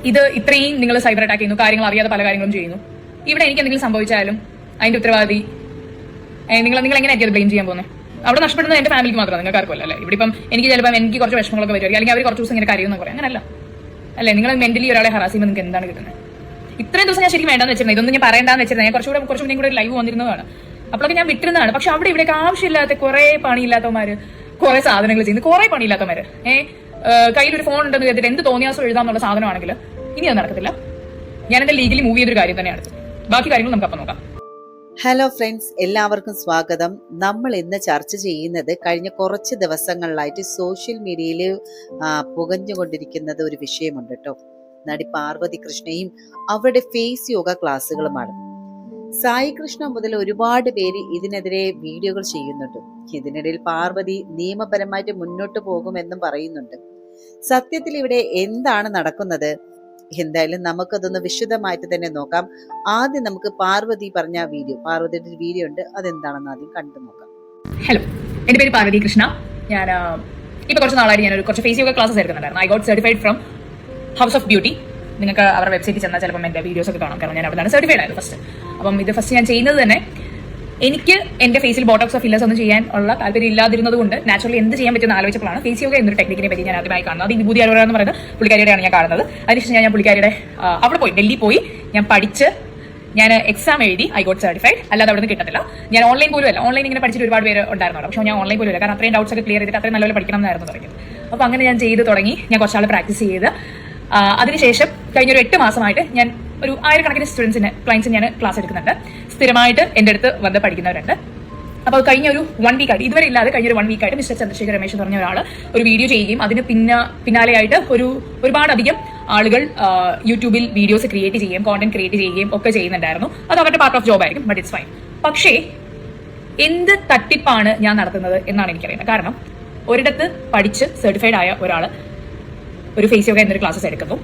ഇത് ഇത്രയും നിങ്ങൾ സൈബർ അറ്റാക്ക് ചെയ്യുന്നു, കാര്യങ്ങൾ അറിയാതെ പല കാര്യങ്ങളും ചെയ്യുന്നു. ഇവിടെ എനിക്ക് എന്തെങ്കിലും സംഭവിച്ചാലും അതിന്റെ ഉത്തരവാദി നിങ്ങൾ എങ്ങനെയായിരിക്കും അത് ബ്ലെയിം ചെയ്യാൻ പോകുന്നത്? അവിടെ നഷ്ടപ്പെടുന്നത് എന്റെ ഫാമിലിക്ക് മാത്രമാണ്, നിങ്ങൾക്ക് ആർക്കും അല്ലേ? ഇവിടെ ഇപ്പം എനിക്ക് ചിലപ്പോൾ എനിക്ക് കുറച്ച് വിഷമങ്ങളൊക്കെ വരുമായിരിക്കും, അല്ലെങ്കിൽ അവർ കുറച്ച് ദിവസം ഇങ്ങനെ കരയുമെന്ന് പറയാം. അങ്ങനല്ല അല്ലേ? നിങ്ങൾ മെന്റലി ഒരാളെ ഹറാസ് ചെയ്യുമ്പോൾ നിങ്ങൾക്ക് എന്താണ് കിട്ടുന്നത്? ഇത്രയും ദിവസം ഞാൻ ശരിക്കും വേണ്ടെന്ന് വെച്ചിരുന്നത്, ഇതൊന്നും ഞാൻ പറയേണ്ടെന്ന് വെച്ചിരുന്നത്. ഞാൻ കുറച്ച് മുന്നേ കൂടെ ലൈവ് വന്നിരുന്നതാണ്, അപ്പോഴൊക്കെ ഞാൻ വിട്ടിരുന്നതാണ്. പക്ഷെ അവിടെ ഇവിടെയൊക്കെ ആവശ്യമില്ലാത്ത കുറെ പണിയില്ലാത്തവന്മാര്, കുറെ സാധനങ്ങൾ ചെയ്യുന്നു, കുറെ പണിയില്ലാത്തവന്മാര്. കയ്യിലൊരു ഫോൺ ഉണ്ടെന്ന് കരുതിട്ട് എന്ത് തോന്നിയാസോ എഴുതാന്നുള്ള സാധനമാണെങ്കിൽ ഇനി അത് നടക്കത്തില്ല. ഞാൻ എന്റെ ലീഗലി മൂവ് ചെയ്തൊരു കാര്യം തന്നെയാണ്. ബാക്കി കാര്യങ്ങൾ നമുക്ക് അപ്പം നോക്കാം. ഹലോ ഫ്രണ്ട്സ്, എല്ലാവർക്കും സ്വാഗതം. നമ്മൾ ഇന്ന് ചർച്ച ചെയ്യുന്നത് കഴിഞ്ഞ കുറച്ച് ദിവസങ്ങളിലായിട്ട് സോഷ്യൽ മീഡിയയിൽ പുകഞ്ഞുകൊണ്ടിരിക്കുന്നത് ഒരു വിഷയമുണ്ട് കേട്ടോ. നടി പാർവതി കൃഷ്ണയും അവരുടെ ഫേസ് യോഗ ക്ലാസ്സുകളുമാണ്. സായി കൃഷ്ണ മുതൽ ഒരുപാട് പേര് ഇതിനെതിരെ വീഡിയോകൾ ചെയ്യുന്നുണ്ട്. ഇതിനിടയിൽ പാർവതി നിയമപരമായിട്ട് മുന്നോട്ട് പോകുമെന്നും പറയുന്നുണ്ട്. സത്യത്തിൽ ഇവിടെ എന്താണ് നടക്കുന്നത്? എന്തായാലും നമുക്കതൊന്ന് വിശദമായിട്ട് തന്നെ നോക്കാം. ആദ്യം നമുക്ക് പാർവതി പറഞ്ഞ പാർവതിയുടെ ഒരു വീഡിയോ ഉണ്ട്, അതെന്താണെന്ന് ആദ്യം കണ്ടു നോക്കാം. ഹലോ, എന്റെ പേര് പാർവതി കൃഷ്ണ. ഞാൻ ഇപ്പൊ കുറച്ച് നാളായിട്ട് ഞാൻ കുറച്ച് ഫേസ് യോഗ ക്ലാസ്സസ് എടുക്കുന്നുണ്ടായിരുന്നു. I got certified from house of beauty. നിങ്ങൾക്ക് അവരുടെ വെബ്സൈറ്റിൽ ചെന്നാൽ ചിലപ്പോൾ എന്റെ വീഡിയോസ് ഒക്കെ കാണാം, കാരണം ഞാൻ അവിടെ നിന്നാണ് സർട്ടിഫൈഡ് ആയത് ഫസ്റ്റ്. അപ്പം ഇത് ഫസ്റ്റ് ഞാൻ ചെയ്യുന്നത് തന്നെ എനിക്ക് എന്റെ ഫേസിൽ ബോട്ടോക്സ് ഓഫ് ഫില്ലേഴ്സ് ഒന്നും ചെയ്യാൻ ഉള്ള താല്പര്യം ഇല്ലാതിരുന്നത് കൊണ്ട് നാച്ചുറലി എന്ത് ചെയ്യാൻ പറ്റുന്ന ആലോചിച്ചപ്പോഴാണ് ഫേസ് യോഗ എന്നൊരു ടെക്നിക്കിനെ പറ്റി ഞാൻ ആദ്യമായി കാണുന്നത്. അത് വിഭൂതി അരോര എന്ന് പറയുന്നത് പുള്ളിക്കാരിയുടെയാണ് ഞാൻ കാണുന്നത്. അതിനുശേഷം ഞാൻ പുള്ളിക്കാരിയുടെ അവിടെ പോയി ഡൽഹി പോയി ഞാൻ പഠിച്ച് ഞാൻ എക്സാം എഴുതി. I got certified. അല്ലാതെ അവിടെ നിന്ന് കിട്ടത്തില്ല. ഞാൻ ഓൺലൈൻ പോലും അല്ല, ഓൺലൈൻ ഇങ്ങനെ പഠിച്ചിട്ട് ഒരുപാട് പേര് ഉണ്ടായിരുന്നു, പക്ഷേ ഞാൻ ഓൺലൈൻ പോലും അല്ല, കാരണം അത്രയും ഡൗട്ട്സ് ഒക്കെ ക്ലിയർ ചെയ്തിട്ട് അത്രയും നല്ലപോലെ പഠിക്കണം എന്നായിരുന്നു തുടങ്ങിയത്. അപ്പോൾ അങ്ങനെ ഞാൻ ചെയ്ത് തുടങ്ങി. ഞാൻ കുറച്ചാൾ പ്രാക്ടീസ് ചെയ്ത് അതിനുശേഷം കഴിഞ്ഞൊരു 8 മാസമായിട്ട് ഞാൻ ഒരു 1000 കണക്കിന് ക്ലയൻസിന് ഞാൻ ക്ലാസ് എടുക്കുന്നുണ്ട്. സ്ഥിരമായിട്ട് എൻ്റെ അടുത്ത് വന്ന് പഠിക്കുന്നവരുണ്ട്. അപ്പോൾ കഴിഞ്ഞ ഒരു 1 വീക്കായിട്ട്, ഇതുവരെ ഇല്ലാതെ കഴിഞ്ഞൊരു 1 വീക്കായിട്ട് മിസ്റ്റർ ചന്ദ്രശേഖർ രമേശ് എന്ന് പറഞ്ഞ ഒരാൾ ഒരു വീഡിയോ ചെയ്യുകയും അതിന് പിന്നാലെയായിട്ട് ഒരുപാടധികം ആളുകൾ യൂട്യൂബിൽ വീഡിയോസ് ക്രിയേറ്റ് ചെയ്യുകയും കോണ്ടന്റ് ക്രിയേറ്റ് ചെയ്യുകയും ഒക്കെ ചെയ്യുന്നുണ്ടായിരുന്നു. അത് അവരുടെ പാർട്ട് ഓഫ് ജോബ് ആയിരിക്കും, ബട്ട് ഇറ്റ്സ് ഫൈൻ. പക്ഷേ എന്ത് തട്ടിപ്പാണ് ഞാൻ നടത്തുന്നത് എന്നാണ് എനിക്കറിയുന്നത്. കാരണം ഒരിടത്ത് പഠിച്ച് സർട്ടിഫൈഡ് ആയ ഒരാൾ ഒരു ഫേസ് യോഗ എന്നൊരു ക്ലാസ്സസ് എടുക്കുന്നു.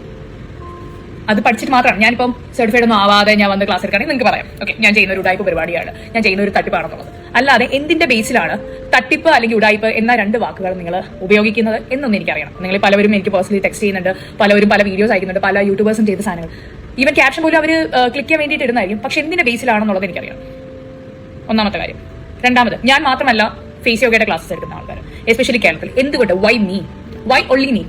അത് പഠിച്ചിട്ട് മാത്രമാണ്. ഞാനിപ്പം സർട്ടിഫൈഡ് ഒന്നും ആവാതെ ഞാൻ വന്ന് ക്ലാസ് എടുക്കുകയാണെങ്കിൽ നിങ്ങൾക്ക് പറയാം, ഓക്കെ, ഞാൻ ചെയ്യുന്ന ഒരു ഉടായ്പ പരിപാടിയാണ്, ഞാൻ ചെയ്യുന്ന ഒരു തട്ടിപ്പാണെന്നുള്ളത്. അല്ലാതെ എന്തിന്റെ ബേസിലാണ് തട്ടിപ്പ് അല്ലെങ്കിൽ ഉടായ്പ എന്ന 2 വാക്കുകൾ നിങ്ങൾ ഉപയോഗിക്കുന്നത് എന്നൊന്നും എനിക്കറിയണം. നിങ്ങൾ പലവരും എനിക്ക് പേഴ്സണലി ടെക്സ്റ്റ് ചെയ്യുന്നുണ്ട്, പലവരും പല വീഡിയോസ് അയക്കുന്നുണ്ട്, പല യൂട്യൂബേഴ്സും ചെയ്ത സാധനങ്ങൾ, ഈവൻ ക്യാപ്ഷൻ പോലും അവർ ക്ലിക്ക് ചെയ്യാൻ വേണ്ടിയിട്ട് ഇടുന്നതായിരിക്കും. പക്ഷെ എന്തിന്റെ ബേസിലാണെന്നുള്ളത് എനിക്കറിയണം, ഒന്നാമത്തെ കാര്യം. രണ്ടാമത്, ഞാൻ മാത്രമല്ല ഫേസ് യോഗയുടെ ക്ലാസ്സസ് എടുക്കുന്ന ആൾക്കാർ, എസ്പെഷ്യലി കേരളത്തിൽ. എന്തുകൊണ്ട്? Why only me?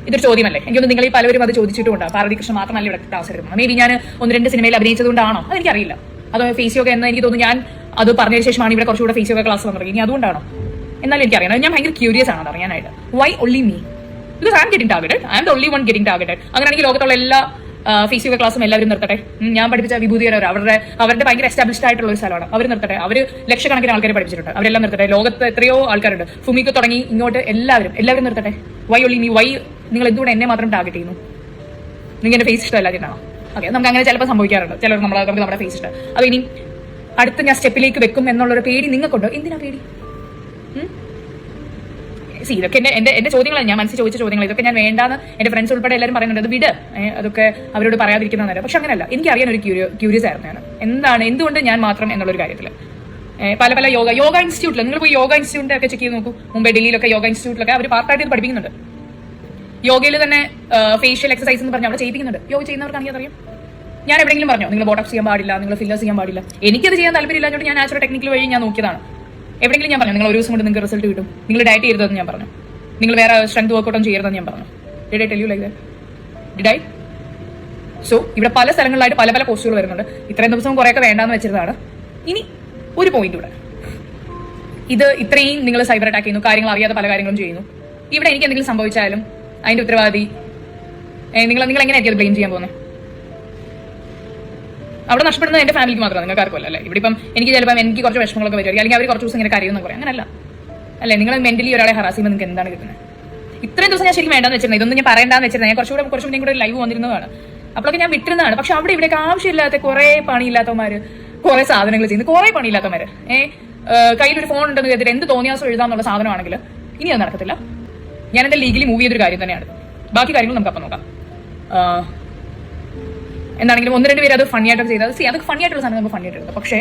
ഇതൊരു ചോദ്യമല്ലേ? എനിക്കൊന്ന് നിങ്ങൾ ഈ പലവരും അത് ചോദിച്ചിട്ടുണ്ടാകും. പാർവതി കൃഷ്ണ മാത്രമല്ല ഇവിടെ ക്ലാസ് എടുക്കുന്നത്. മേ ബി ഞാൻ 1-2 സിനിമയിൽ അഭിനയിച്ചതുകൊണ്ടാണോ അതെനിക്കറിയില്ല. അതോ ഫേസ് യോഗ എന്ന് എനിക്ക് തോന്നുന്നു ഞാൻ അത് പറഞ്ഞതിന് ശേഷമാണ് ഇവിടെ കുറച്ചുകൂടെ ഫേസ് യോഗ ക്ലാസ് വന്നിറങ്ങി. ഇനി അതുകൊണ്ടാണോ എന്നാലും എനിക്കറിയണം. ഞാൻ ഭയങ്കര ക്യൂരിയസ് ആണ് അറിയാനായിട്ട്. Why only me? Because I am getting targeted. I am the only one getting targeted. അങ്ങനെയാണെങ്കിൽ ലോകത്തുള്ള എല്ലാ ഫേസ് യോഗ ക്ലാസ്സും എല്ലാവരും നിർത്തട്ടെ. ഞാൻ പഠിപ്പിച്ച വിഭൂതി അരോര അവരുടെ ഭയങ്കര എസ്റ്റാബ്ലിഷ്ഡ് ആയിട്ടുള്ള ഒരു സ്ഥലമാണ്. അവർ നിർത്തട്ടെ. അവർ ലക്ഷക്കണക്കിന് ആൾക്കാരെ പഠിപ്പിച്ചിട്ടുണ്ട്. അവരെല്ലാം നിർത്തട്ടെ. ലോകത്ത് എത്രയോ ആൾക്കാരുണ്ട്, ഫുമിക്ക് തുടങ്ങി ഇങ്ങോട്ട് എല്ലാവരും നിർത്തട്ടെ. Y only me? വൈ നിങ്ങൾ എന്തുകൊണ്ട് എന്നെ മാത്രം ടാർഗറ്റ് ചെയ്യുന്നു? നിങ്ങൾ എന്റെ ഫേസ് ഇഷ്ടമല്ലാതിരുന്നാണോ? ഓക്കെ, നമുക്ക് അങ്ങനെ ചിലപ്പോൾ സംഭവിക്കാറുണ്ട്. ചിലർ നമുക്ക് നമ്മുടെ ഫേസ് ഇഷ്ടം. അപ്പോൾ ഇനി അടുത്ത ഞാൻ സ്റ്റെപ്പിലേക്ക് വെക്കും എന്നുള്ളൊരു പേടി നിങ്ങൾക്കുണ്ടോ? എന്തിനാ പേടി? ഇതൊക്കെ എന്റെ ചോദ്യങ്ങളാണ്, ഞാൻ മനസ്സിൽ ചോദിച്ച ചോദ്യങ്ങൾ. ഇതൊക്കെ ഞാൻ വേണ്ടാന്ന് എന്റെ ഫ്രണ്ട്സ് ഉൾപ്പെടെ എല്ലാവരും പറയുന്നുണ്ട്, അത് വിട്, അതൊക്കെ അവരോട് പറയാതിരിക്കുന്നതാണ്. പക്ഷെ അങ്ങനെയല്ല, എനിക്ക് അറിയാൻ ഒരു ക്യൂരിയസ് ആയിരുന്നു ഞാൻ. എന്തുകൊണ്ട് ഞാൻ മാത്രം എന്നുള്ളൊരു കാര്യത്തിൽ പല യോഗ ഇൻസ്റ്റിറ്റ്യൂട്ടിൽ നിങ്ങൾ പോയി യോഗ ഇൻസ്റ്റിറ്റ്യൂട്ടിൽ ഒക്കെ ചെക്ക് ചെയ്ത് നോക്കൂ. മുംബൈ, ഡൽഹിയിലൊക്കെ യോഗ ഇൻസ്റ്റിറ്റ്യൂട്ടിലൊക്കെ അവർ പാർട്ടായിട്ട് ഇത് പഠിപ്പിക്കുന്നുണ്ട്. യോഗയിൽ തന്നെ ഫേഷ്യൽ എക്സസൈസ് എന്ന് പറഞ്ഞാൽ അവിടെ ചെയ്യിപ്പിക്കുന്നുണ്ട്. യോഗ ചെയ്യുന്നവർക്കാണെങ്കിൽ അറിയാം. ഞാൻ എവിടെയെങ്കിലും പറഞ്ഞോ നിങ്ങൾ ബോട്ടോക്സ് ചെയ്യാൻ പാടില്ല, നിങ്ങൾ ഫില്ലേഴ്സ് ചെയ്യാൻ പാടില്ല? എനിക്കത് ചെയ്യാൻ താല്പര്യമില്ലാഞ്ഞോട്ട് ഞാൻ നാച്ചുറൽ ടെക്നിക്കൽ വഴി ഞാൻ നോക്കിയതാണ്. എവിടെയെങ്കിലും ഞാൻ പറഞ്ഞു നിങ്ങൾ ഒരു ദിവസം കൊണ്ട് നിങ്ങൾക്ക് റിസൾട്ട് കിട്ടും, നിങ്ങൾ ഡയറ്റ് ചെയ്യരുതെന്ന് ഞാൻ പറഞ്ഞു, നിങ്ങൾ വേറെ സ്ട്രെങ്ത് വർക്കൗട്ടും ചെയ്യരുതെന്ന് ഞാൻ പറഞ്ഞു. Did I tell you like that? Did I? So ഇവിടെ പല സ്ഥലങ്ങളിലായിട്ട് പല പോസ്റ്റുകൾ വരുന്നുണ്ട്. ഇത്രയും ദിവസം കുറേയൊക്കെ വേണ്ടാന്ന് വെച്ചിരുന്നതാണ്. ഇനി ഒരു പോയിന്റ് ഇവിടെ, ഇത് ഇത്രയും നിങ്ങൾ സൈബർ അറ്റാക്ക് ചെയ്യുന്നു, കാര്യങ്ങൾ അറിയാതെ പല കാര്യങ്ങളും ചെയ്യുന്നു. ഇവിടെ എനിക്ക് എന്തെങ്കിലും സംഭവിച്ചാലും അതിന്റെ ഉത്തരവാദി നിങ്ങൾ എങ്ങനെയായിരിക്കും അത് ബ്ലെയിം ചെയ്യാൻ പോകുന്നത്? അവിടെ നഷ്ടപ്പെടുന്നത് എന്റെ ഫാമിലിക്ക് മാത്രമാണ്, നിങ്ങൾക്ക് ആർക്കും അല്ലേ? ഇവിടെ ഇപ്പം എനിക്ക് ചിലപ്പോൾ എനിക്ക് കുറച്ച് വിഷമങ്ങളൊക്കെ വരുമായിരിക്കും, അല്ലെങ്കിൽ അവർ കുറച്ച് ദിവസം ഇങ്ങനെ കരയുമെന്ന് പറയാം. അങ്ങനല്ല അല്ലേ? നിങ്ങൾ മെന്റലി ഒരാളെ ഹറാസ് ചെയ്യുമ്പോൾ നിങ്ങൾക്ക് എന്താണ് കിട്ടുന്നത്? ഇത്രയും ദിവസം ഞാൻ ശരിക്കും വേണ്ടെന്ന് വെച്ചിരുന്നത്, ഇതൊന്നും ഞാൻ പറയേണ്ടെന്ന് വെച്ചിരുന്നത്. ഞാൻ കുറച്ച് മുന്നേ കൂടെ ലൈവ് വന്നിരുന്നതാണ്, അപ്പോഴൊക്കെ ഞാൻ വിട്ടിരുന്നതാണ്. പക്ഷെ അവിടെ ഇവിടെയൊക്കെ ആവശ്യമില്ലാത്ത കുറെ പണിയില്ലാത്തവന്മാര്, കുറെ സാധനങ്ങൾ ചെയ്യുന്നു, കുറെ പണിയില്ലാത്തവന്മാര്. കയ്യിലൊരു ഫോൺ ഉണ്ടെന്ന് കരുതിട്ട് എന്ത് തോന്നിയാസോ എഴുതാന്നുള്ള സാധനമാണെങ്കിൽ ഇനി അത് നടക്കത്തില്ല. ഞാൻ എന്റെ ലീഗലി മൂവ് ചെയ്തൊരു കാര്യം തന്നെയാണ്. ബാക്കി കാര്യങ്ങൾ നമുക്ക് അപ്പം നോക്കാം. എന്താണെങ്കിലും 1-2 പേര് അത് ഫണ്ണിയായിട്ടൊക്കെ ചെയ്തത്. അത് ഫണ്ണി ആയിട്ടുള്ള സാധനം നമുക്ക് ഫണ്ണിയായിട്ട് എടുക്കാം. പക്ഷേ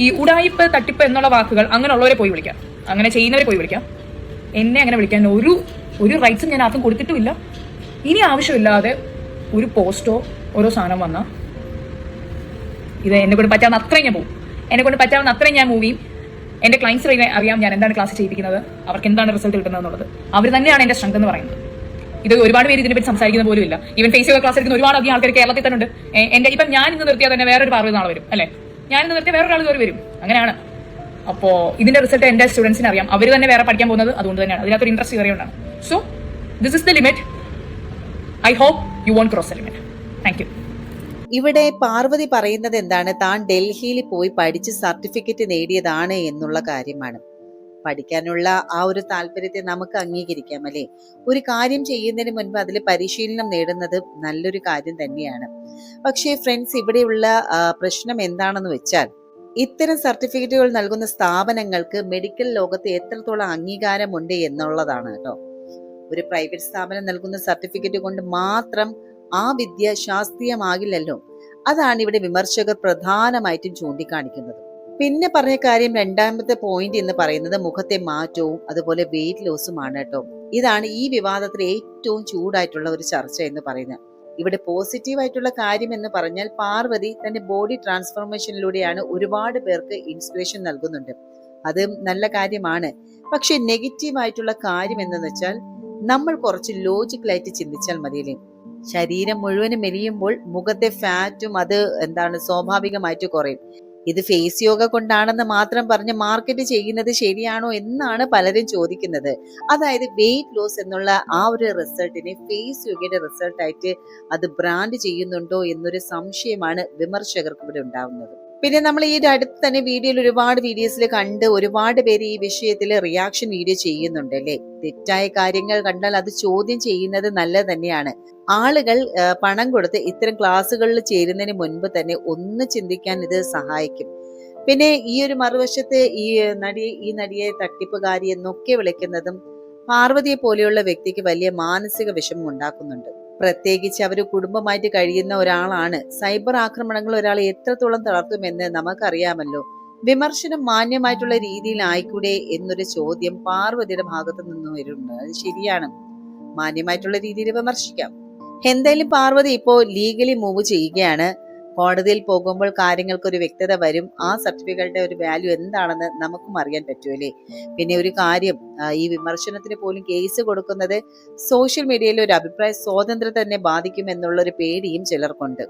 ഈ ഉടായിപ്പ്, തട്ടിപ്പ് എന്നുള്ള വാക്കുകൾ അങ്ങനെയുള്ളവരെ പോയി വിളിക്കാം, അങ്ങനെ ചെയ്യുന്നവരെ പോയി വിളിക്കാം. എന്നെ അങ്ങനെ വിളിക്കാൻ ഒരു റൈറ്റ്സും ഞാൻ ആർക്കും കൊടുത്തിട്ടുമില്ല. ഇനി ആവശ്യമില്ലാതെ ഒരു പോസ്റ്റോ ഓരോ സാധനം വന്നാൽ ഇത് എന്നെ കൊണ്ട് പറ്റാവുന്ന അത്രയും ഞാൻ പോകും. എന്നെ കൊണ്ട് പറ്റാവുന്ന അത്രയും ഞാൻ മൂവിയും എൻ്റെ ക്ലയൻസിനെ അറിയാം ഞാൻ എന്താണ് ക്ലാസ് ചെയ്യിപ്പിക്കുന്നത്, അവർക്ക് എന്താണ് റിസൾട്ട് കിട്ടുന്നത് എന്നുള്ളത്. അവർ തന്നെയാണ് എൻ്റെ സ്ട്രെങ്ത് എന്ന് പറയുന്നത്. ഇത് ഒരുപാട് പേര് ഇതിനെപ്പറ്റി സംസാരിക്കുന്ന പോലും ഇല്ല. ഈവൻ ഫേസ് യോഗ ക്ലാസ് എടുക്കുന്ന ഒരുപാട് അധികം ആൾക്കാർ കേരളത്തിൽ തന്നെ ഉണ്ട്. എൻ്റെ ഇപ്പം ഞാൻ ഇന്ന് നിർത്തിയാൽ തന്നെ വേറൊരു പാർവതി നാളെ വരും, അല്ലേ? ഞാൻ ഇന്ന് നിർത്തിയാൽ വേറൊരാൾ കയറി വരും. അങ്ങനെയാണ്. അപ്പോൾ ഇതിന്റെ റിസൾട്ട് എൻ്റെ സ്റ്റുഡൻസിന് അറിയാം. അവർ തന്നെ വേറെ പഠിക്കാൻ പോകുന്നത് അതുകൊണ്ട് തന്നെയാണ്. അതിനകത്തൊരു ഇൻട്രസ്റ്റ് കയറിയുണ്ടാണ്. So this is the limit. I hope you won't cross the limit. Thank you. ഇവിടെ പാർവതി പറയുന്നത് എന്താണ്, താൻ ഡൽഹിയിൽ പോയി പഠിച്ച് സർട്ടിഫിക്കറ്റ് നേടിയതാണ് എന്നുള്ള കാര്യമാണ്. പഠിക്കാനുള്ള ആ ഒരു താല്പര്യത്തെ നമുക്ക് അംഗീകരിക്കാം, അല്ലേ? ഒരു കാര്യം ചെയ്യുന്നതിന് മുൻപ് അതിൽ പരിശീലനം നേടുന്നത് നല്ലൊരു കാര്യം തന്നെയാണ്. പക്ഷേ ഫ്രണ്ട്സ്, ഇവിടെയുള്ള പ്രശ്നം എന്താണെന്ന് വെച്ചാൽ, ഇത്തരം സർട്ടിഫിക്കറ്റുകൾ നൽകുന്ന സ്ഥാപനങ്ങൾക്ക് മെഡിക്കൽ ലോകത്ത് എത്രത്തോളം അംഗീകാരമുണ്ട് എന്നുള്ളതാണ് കേട്ടോ. ഒരു പ്രൈവറ്റ് സ്ഥാപനം നൽകുന്ന സർട്ടിഫിക്കറ്റ് കൊണ്ട് മാത്രം ആ വിദ്യ ശാസ്ത്രീയമാകില്ലല്ലോ. അതാണ് ഇവിടെ വിമർശകർ പ്രധാനമായിട്ടും ചൂണ്ടിക്കാണിക്കുന്നത്. പിന്നെ പറഞ്ഞ കാര്യം, രണ്ടാമത്തെ പോയിന്റ് എന്ന് പറയുന്നത് മുഖത്തെ മാറ്റവും അതുപോലെ വെയിറ്റ് ലോസുമാണ് കേട്ടോ. ഇതാണ് ഈ വിവാദത്തിൽ ഏറ്റവും ചൂടായിട്ടുള്ള ഒരു ചർച്ച എന്ന് പറയുന്നത്. ഇവിടെ പോസിറ്റീവായിട്ടുള്ള കാര്യം എന്ന് പറഞ്ഞാൽ, പാർവതി തന്റെ ബോഡി ട്രാൻസ്ഫോർമേഷനിലൂടെയാണ് ഒരുപാട് പേർക്ക് ഇൻസ്പിറേഷൻ നൽകുന്നുണ്ട്. അത് നല്ല കാര്യമാണ്. പക്ഷെ നെഗറ്റീവായിട്ടുള്ള കാര്യം എന്തെന്ന് വെച്ചാൽ, നമ്മൾ കുറച്ച് ലോജിക്കലായിട്ട് ചിന്തിച്ചാൽ മതിയല്ലേ. ശരീരം മുഴുവനും മെലിയുമ്പോൾ മുഖത്തെ ഫാറ്റും അത് സ്വാഭാവികമായിട്ട് കുറയും. ഇത് ഫേസ് യോഗ കൊണ്ടാണെന്ന് മാത്രം പറഞ്ഞ് മാർക്കറ്റ് ചെയ്യുന്നത് ശരിയാണോ എന്നാണ് പലരും ചോദിക്കുന്നത്. അതായത് വെയിറ്റ് ലോസ് എന്നുള്ള ആ ഒരു റിസൾട്ടിനെ ഫേസ് യോഗയുടെ റിസൾട്ടായിട്ട് അത് ബ്രാൻഡ് ചെയ്യുന്നുണ്ടോ എന്നൊരു സംശയമാണ് വിമർശകർക്ക് ഇവിടെ ഉണ്ടാവുന്നത്. പിന്നെ നമ്മൾ ഈ അടുത്ത് തന്നെ വീഡിയോയിൽ ഒരുപാട് വീഡിയോസിൽ കണ്ട് ഒരുപാട് പേര് ഈ വിഷയത്തിൽ റിയാക്ഷൻ വീഡിയോ ചെയ്യുന്നുണ്ട്, അല്ലേ? തെറ്റായ കാര്യങ്ങൾ കണ്ടാൽ അത് ചോദ്യം ചെയ്യുന്നത് നല്ലത് തന്നെയാണ്. ആളുകൾ പണം കൊടുത്ത് ഇത്തരം ക്ലാസ്സുകളിൽ ചേരുന്നതിന് മുൻപ് തന്നെ ഒന്ന് ചിന്തിക്കാൻ ഇത് സഹായിക്കും. പിന്നെ ഈ ഒരു മറുവശത്ത് ഈ നടിയെ തട്ടിപ്പുകാരി എന്നൊക്കെ വിളിക്കുന്നതും പാർവതിയെ പോലെയുള്ള വ്യക്തിക്ക് വലിയ മാനസിക വിഷമം ഉണ്ടാക്കുന്നുണ്ട്. പ്രത്യേകിച്ച് അവർ കുടുംബമായിട്ട് കഴിയുന്ന ഒരാളാണ്. സൈബർ ആക്രമണങ്ങൾ ഒരാളെ എത്രത്തോളം തളർത്തുമെന്ന് നമുക്കറിയാമല്ലോ. വിമർശനം മാന്യമായിട്ടുള്ള രീതിയിൽ ആയിക്കൂടെ എന്നൊരു ചോദ്യം പാർവതിയുടെ ഭാഗത്തു നിന്നും വരുന്നുണ്ട്. അത് ശരിയാണ്, മാന്യമായിട്ടുള്ള രീതിയിൽ വിമർശിക്കാം. എന്തായാലും പാർവതി ഇപ്പോ ലീഗലി മൂവ് ചെയ്യുകയാണ്. കോടതിയിൽ പോകുമ്പോൾ കാര്യങ്ങൾക്ക് ഒരു വ്യക്തത വരും. ആ സർട്ടിഫിക്കറ്റിന്റെ ഒരു വാല്യൂ എന്താണെന്ന് നമുക്കും അറിയാൻ പറ്റുമല്ലേ. പിന്നെ ഒരു കാര്യം, ഈ വിമർശനത്തിന് പോലും കേസ് കൊടുക്കുന്നത് സോഷ്യൽ മീഡിയയിലെ ഒരു അഭിപ്രായ സ്വാതന്ത്ര്യം തന്നെ ബാധിക്കും എന്നുള്ള ഒരു പേടിയും ചിലർക്കുണ്ട്.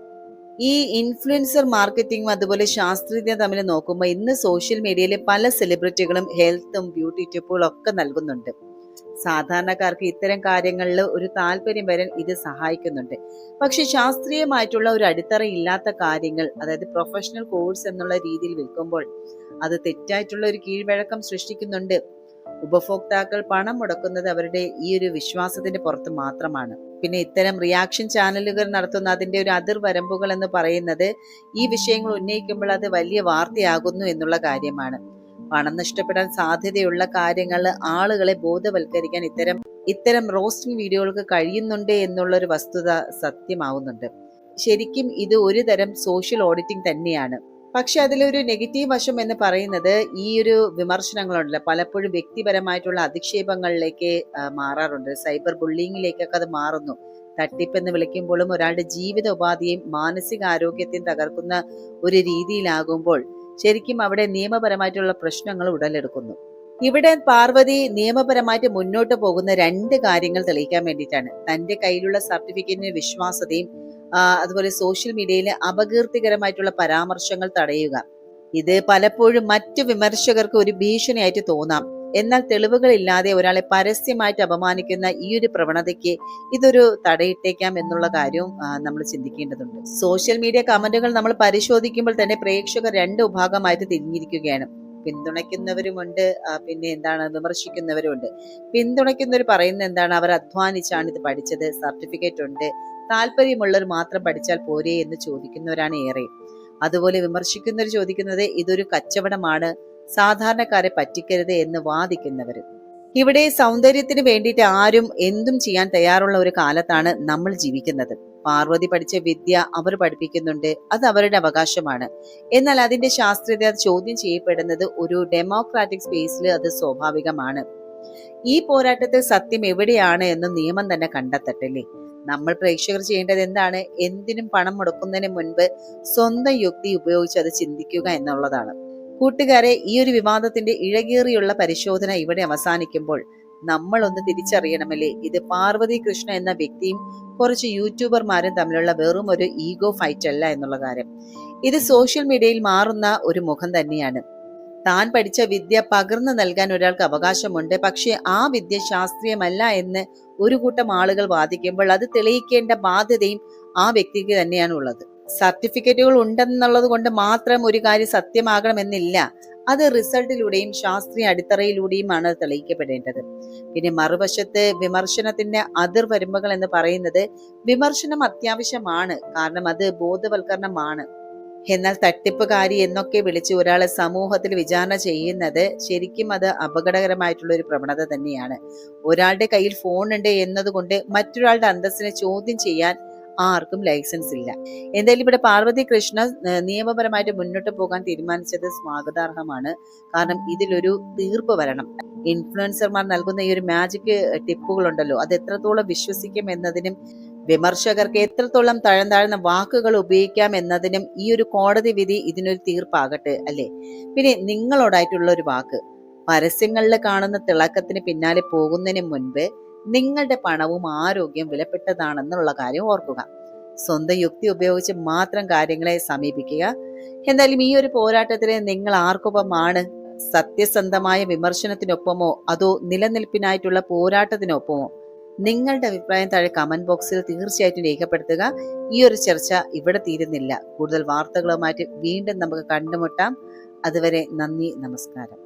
ഈ ഇൻഫ്ലുവൻസർ മാർക്കറ്റിംഗും അതുപോലെ ശാസ്ത്രീയത തമ്മിൽ നോക്കുമ്പോൾ ഇന്ന് സോഷ്യൽ മീഡിയയിലെ പല സെലിബ്രിറ്റികളും ഹെൽത്തും ബ്യൂട്ടി ടിപ്പുകളും ഒക്കെ നൽകുന്നുണ്ട്. സാധാരണക്കാർക്ക് ഇത്തരം കാര്യങ്ങളിൽ ഒരു താല്പര്യം വരാൻ ഇത് സഹായിക്കുന്നുണ്ട്. പക്ഷെ ശാസ്ത്രീയമായിട്ടുള്ള ഒരു അടിത്തറ ഇല്ലാത്ത കാര്യങ്ങൾ, അതായത് പ്രൊഫഷണൽ കോഴ്സ് എന്നുള്ള രീതിയിൽ വിൽക്കുമ്പോൾ അത് തെറ്റായിട്ടുള്ള ഒരു കീഴ്വഴക്കം സൃഷ്ടിക്കുന്നുണ്ട്. ഉപഭോക്താക്കൾ പണം മുടക്കുന്നത് അവരുടെ ഈ ഒരു വിശ്വാസത്തിന്റെ പുറത്ത് മാത്രമാണ്. പിന്നെ ഇത്തരം റിയാക്ഷൻ ചാനലുകൾ നടത്തുന്ന അതിന്റെ ഒരു അതിർവരമ്പുകൾ എന്ന് പറയുന്നത് ഈ വിഷയങ്ങൾ ഉന്നയിക്കുമ്പോൾ അത് വലിയ വാർത്തയാകുന്നു എന്നുള്ള കാര്യമാണ്. പണം നഷ്ടപ്പെടാൻ സാധ്യതയുള്ള കാര്യങ്ങൾ ആളുകളെ ബോധവൽക്കരിക്കാൻ ഇത്തരം റോസ്റ്റിംഗ് വീഡിയോകൾക്ക് കഴിയുന്നുണ്ട് എന്നുള്ളൊരു വസ്തുത സത്യമാവുന്നുണ്ട്. ശരിക്കും ഇത് ഒരു തരം സോഷ്യൽ ഓഡിറ്റിംഗ് തന്നെയാണ്. പക്ഷെ അതിലൊരു നെഗറ്റീവ് വശം എന്ന് പറയുന്നത് ഈ ഒരു വിമർശനങ്ങളുണ്ടല്ലോ, പലപ്പോഴും വ്യക്തിപരമായിട്ടുള്ള അധിക്ഷേപങ്ങളിലേക്ക് മാറാറുണ്ട്. സൈബർ ബുള്ളിങ്ങിലേക്കൊക്കെ അത് മാറുന്നു. തട്ടിപ്പെന്ന് വിളിക്കുമ്പോഴും ഒരാളുടെ ജീവിത ഉപാധിയും മാനസികാരോഗ്യത്തെയും തകർക്കുന്ന ഒരു രീതിയിലാകുമ്പോൾ ശരിക്കും അവിടെ നിയമപരമായിട്ടുള്ള പ്രശ്നങ്ങൾ ഉടലെടുക്കുന്നു. ഇവിടെ പാർവതി നിയമപരമായിട്ട് മുന്നോട്ട് പോകുന്ന രണ്ട് കാര്യങ്ങൾ തെളിയിക്കാൻ വേണ്ടിയിട്ടാണ്. തന്റെ കയ്യിലുള്ള സർട്ടിഫിക്കറ്റിന്റെ വിശ്വാസ്യതയും അതുപോലെ സോഷ്യൽ മീഡിയയിലെ അപകീർത്തികരമായിട്ടുള്ള പരാമർശങ്ങൾ തടയുക. ഇത് പലപ്പോഴും മറ്റു വിമർശകർക്ക് ഒരു ഭീഷണിയായിട്ട് തോന്നാം. എന്നാൽ തെളിവുകൾ ഇല്ലാതെ ഒരാളെ പരസ്യമായിട്ട് അപമാനിക്കുന്ന ഈ ഒരു പ്രവണതയ്ക്ക് ഇതൊരു തടയിട്ടേക്കാം എന്നുള്ള കാര്യവും നമ്മൾ ചിന്തിക്കേണ്ടതുണ്ട്. സോഷ്യൽ മീഡിയ കമന്റുകൾ നമ്മൾ പരിശോധിക്കുമ്പോൾ തന്നെ പ്രേക്ഷകർ രണ്ട് വിഭാഗമായിട്ട് തിരിഞ്ഞിരിക്കുകയാണ്. പിന്തുണയ്ക്കുന്നവരുമുണ്ട്, പിന്നെ വിമർശിക്കുന്നവരുമുണ്ട്. പിന്തുണയ്ക്കുന്നവർ പറയുന്നത് എന്താണ്, അവർ അധ്വാനിച്ചാണ് ഇത് പഠിച്ചത്, സർട്ടിഫിക്കറ്റ് ഉണ്ട്, താല്പര്യമുള്ളവർ മാത്രം പഠിച്ചാൽ പോരെ എന്ന് ചോദിക്കുന്നവരാണ് ഏറെ. അതുപോലെ വിമർശിക്കുന്നവർ ചോദിക്കുന്നത് ഇതൊരു കച്ചവടമാണ്, സാധാരണക്കാരെ പറ്റിക്കരുത് എന്ന് വാദിക്കുന്നവര്. ഇവിടെ സൗന്ദര്യത്തിന് വേണ്ടിയിട്ട് ആരും എന്തും ചെയ്യാൻ തയ്യാറുള്ള ഒരു കാലത്താണ് നമ്മൾ ജീവിക്കുന്നത്. പാർവതി പഠിച്ച വിദ്യ അവർ പഠിപ്പിക്കുന്നുണ്ട്, അത് അവരുടെ അവകാശമാണ്. എന്നാൽ അതിന്റെ ശാസ്ത്രീയത ചോദ്യം ചെയ്യപ്പെടുന്നത് ഒരു ഡെമോക്രാറ്റിക് സ്പേസിൽ അത് സ്വാഭാവികമാണ്. ഈ പോരാട്ടത്തിൽ സത്യം എവിടെയാണ് എന്ന് നിയമം തന്നെ കണ്ടെത്തട്ടല്ലേ. നമ്മൾ പ്രേക്ഷകർ ചെയ്യേണ്ടത് എന്താണ്? എന്തിനും പണം മുടക്കുന്നതിന് മുൻപ് സ്വന്തം യുക്തി ഉപയോഗിച്ച് അത് ചിന്തിക്കുക എന്നുള്ളതാണ്. കൂട്ടുകാരെ, ഈ ഒരു വിവാദത്തിന്റെ ഇഴകേറിയുള്ള പരിശോധന ഇവിടെ അവസാനിക്കുമ്പോൾ നമ്മൾ ഒന്ന് തിരിച്ചറിയണമല്ലേ, ഇത് പാർവതി കൃഷ്ണ എന്ന വ്യക്തിയും കുറച്ച് യൂട്യൂബർമാരും തമ്മിലുള്ള വെറും ഒരു ഈഗോ ഫൈറ്റ് അല്ല എന്നുള്ള കാര്യം. ഇത് സോഷ്യൽ മീഡിയയിൽ മാറുന്ന ഒരു മുഖം തന്നെയാണ്. താൻ പഠിച്ച വിദ്യ പകർന്നു നൽകാൻ ഒരാൾക്ക് അവകാശമുണ്ട്. പക്ഷെ ആ വിദ്യ ശാസ്ത്രീയമല്ല എന്ന് ഒരു കൂട്ടം ആളുകൾ വാദിക്കുമ്പോൾ അത് തെളിയിക്കേണ്ട ബാധ്യതയും ആ വ്യക്തിക്ക് തന്നെയാണ് ഉള്ളത്. സർട്ടിഫിക്കറ്റുകൾ ഉണ്ടെന്നുള്ളത് കൊണ്ട് മാത്രം ഒരു കാര്യം സത്യമാകണമെന്നില്ല. അത് റിസൾട്ടിലൂടെയും ശാസ്ത്രീയ അടിത്തറയിലൂടെയുമാണ് തെളിയിക്കപ്പെടേണ്ടത്. പിന്നെ മറുവശത്ത് വിമർശനത്തിന്റെ അതിർവരമ്പുകൾ എന്ന് പറയുന്നത്, വിമർശനം അത്യാവശ്യമാണ്, കാരണം അത് ബോധവൽക്കരണമാണ്. എന്നാൽ തട്ടിപ്പുകാരി എന്നൊക്കെ വിളിച്ച് ഒരാളെ സമൂഹത്തിൽ വിചാരണ ചെയ്യുന്നത് ശരിക്കും അത് അപകടകരമായിട്ടുള്ള ഒരു പ്രവണത തന്നെയാണ്. ഒരാളുടെ കയ്യിൽ ഫോൺ ഉണ്ട് എന്നതുകൊണ്ട് മറ്റൊരാളുടെ അന്തസ്സിനെ ചോദ്യം ചെയ്യാൻ ആർക്കും ലൈസൻസ് ഇല്ല. എന്തായാലും ഇവിടെ പാർവതി കൃഷ്ണ നിയമപരമായിട്ട് മുന്നോട്ട് പോകാൻ തീരുമാനിച്ചത് സ്വാഗതാർഹമാണ്. കാരണം ഇതിലൊരു തീർപ്പ് വരണം. ഇൻഫ്ലുവൻസർമാർ നൽകുന്ന ഈ ഒരു മാജിക് ടിപ്പുകൾ ഉണ്ടല്ലോ, അത് എത്രത്തോളം വിശ്വസിക്കും എന്നതിനും വിമർശകർക്ക് എത്രത്തോളം താഴ്ന്ന വാക്കുകൾ ഉപയോഗിക്കാം എന്നതിനും ഈ ഒരു കോടതി വിധി ഇതിനൊരു തീർപ്പാകട്ടെ, അല്ലേ? പിന്നെ നിങ്ങളോടായിട്ടുള്ള ഒരു വാക്ക്, പരസ്യങ്ങളിൽ കാണുന്ന തിളക്കത്തിന് പിന്നാലെ പോകുന്നതിന് മുൻപ് നിങ്ങളുടെ പണവും ആരോഗ്യം വിലപ്പെട്ടതാണെന്നുള്ള കാര്യം ഓർക്കുക. സ്വന്തം യുക്തി ഉപയോഗിച്ച് മാത്രം കാര്യങ്ങളെ സമീപിക്കുക. എന്തായാലും ഈ ഒരു പോരാട്ടത്തിൽ നിങ്ങൾ ആർക്കൊപ്പമാണ്? സത്യസന്ധമായ വിമർശനത്തിനൊപ്പമോ അതോ നിലനിൽപ്പിനായിട്ടുള്ള പോരാട്ടത്തിനൊപ്പമോ? നിങ്ങളുടെ അഭിപ്രായം താഴെ കമന്റ് ബോക്സിൽ തീർച്ചയായിട്ടും രേഖപ്പെടുത്തുക. ഈ ഒരു ചർച്ച ഇവിടെ തീരുന്നില്ല. കൂടുതൽ വാർത്തകളുമായിട്ട് വീണ്ടും നമുക്ക് കണ്ടുമുട്ടാം. അതുവരെ നന്ദി, നമസ്കാരം.